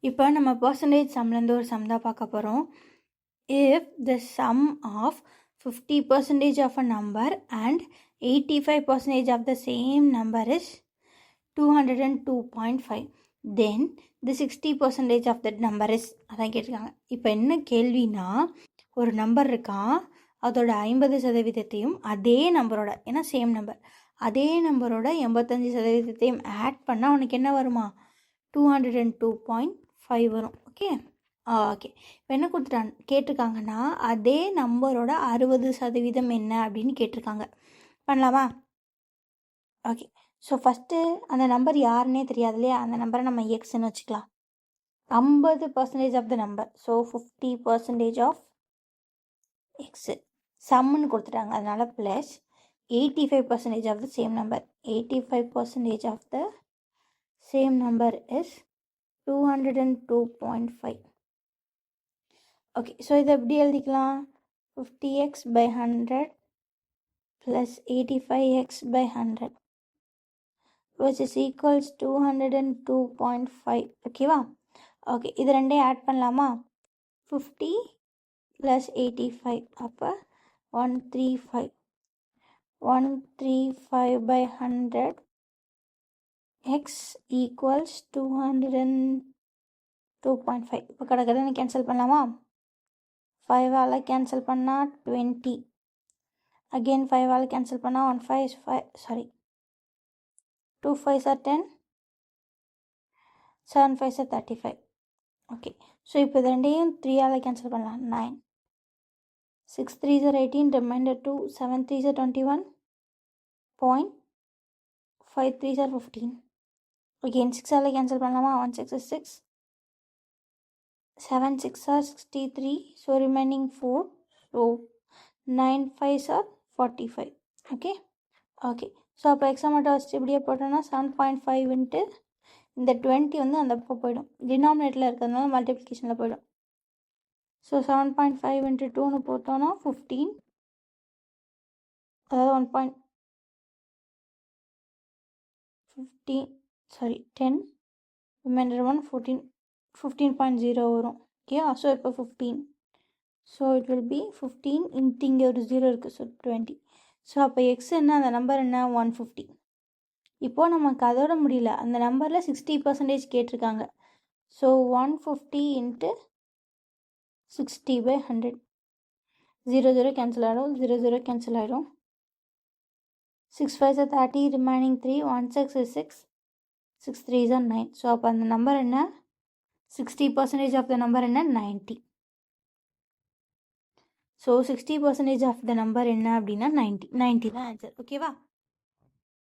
இப்போ நம்ம பர்சன்டேஜ் சம்லேருந்து ஒரு சம் தான் பார்க்க போகிறோம். If the sum of 50% of a number and 85% of the same number is 202.5, then the 60% of that number is, அதான் கேட்டிருக்காங்க. இப்போ என்ன கேள்வினா, ஒரு நம்பர் இருக்கான், அதோட 50% அதே நம்பரோட, ஏன்னா சேம் நம்பர், அதே நம்பரோட 85% ஆட் பண்ணால் உனக்கு என்ன வருமா? 202.5 வரும். Okay okay. இப்போ என்ன கேட்டிருக்காங்கன்னா, அதே நம்பரோட 60% என்ன அப்படின்னு கேட்டிருக்காங்க. பண்ணலாமா? ஓகே. ஸோ ஃபஸ்ட்டு அந்த நம்பர் யாருன்னே தெரியாது இல்லையா? அந்த நம்பரை நம்ம எக்ஸ்ன்னு வச்சுக்கலாம். 50% of the number, so 50% of x. சம்முன்னு கொடுத்துட்டாங்க, அதனால் plus 85% of the same number. 85% of the same number is 202.5. Okay, so இதை எப்படி எழுதிக்கலாம்? 50x by 100 plus 85x by 100 which is equals 202.5. ஓகேவா? ஓகே, இது ரெண்டையும் ஆட் பண்ணலாமா? 50 plus 85, அப்போ 135. 135 by 100 x equals 202.5. இப்போ கடற்கடனை கேன்சல் பண்ணலாமா? 5ஆல் கேன்சல் பண்ணால் 20. அகெயின் 5ஆல் கேன்சல் பண்ணால் 1 5 5 sorry 2 5s are 10, 7 5s are 35. Okay, so இப்போ இது ரெண்டையும் 3ஆல் கேன்சல் பண்ணலாம். 9 6 3s are 18, reminder 2, 7 3s are 21, 5 3s are 15. Again 6ஆல் கேன்சல் பண்ணலாமா? 1 6 is 6, 7 6 are 63, so remaining 4, so 9 5s are 45. Okay okay. So அப்போ எக்ஸாம் மட்டும் வச்சுட்டு இப்படியே போட்டோன்னா 7.5 இன்ட்டு இந்த 20 வந்து அந்த பக்கம் போயிடும், டினாமினேட்டில் இருக்கிறதுனால மல்டிப்ளிகேஷனில் போயிடும். ஸோ 7.5 இன்ட்டு 2ன்னு போட்டோன்னா 15, அதாவது 10, ரிமைண்டர் 1 14, 15.0 வரும். ஓகே, ஸோ இப்போ 15, so it will be 15 into இங்கே ஒரு 0 இருக்குது, ஸோ 20. ஸோ அப்போ எக்ஸ் என்ன, அந்த நம்பர் என்ன? 150. இப்போது நமக்கு அதோட முடியல, அந்த நம்பரில் 60% கேட்டிருக்காங்க. ஸோ 150 இன்ட்டு 60 by 100, 0 0 கேன்சல் ஆகிடும், 0 0 கேன்சல் ஆகிடும். 6 5s are 30, remaining 3, 1 6 is 6, 6 3s are 9. So அப்போ அந்த நம்பர் என்ன? 60% ஆஃப் த நம்பர் என்ன? 90. ஸோ 60% ஆஃப் த நம்பர் என்ன அப்படின்னா 90 தான் ஆன்சர். ஓகேவா?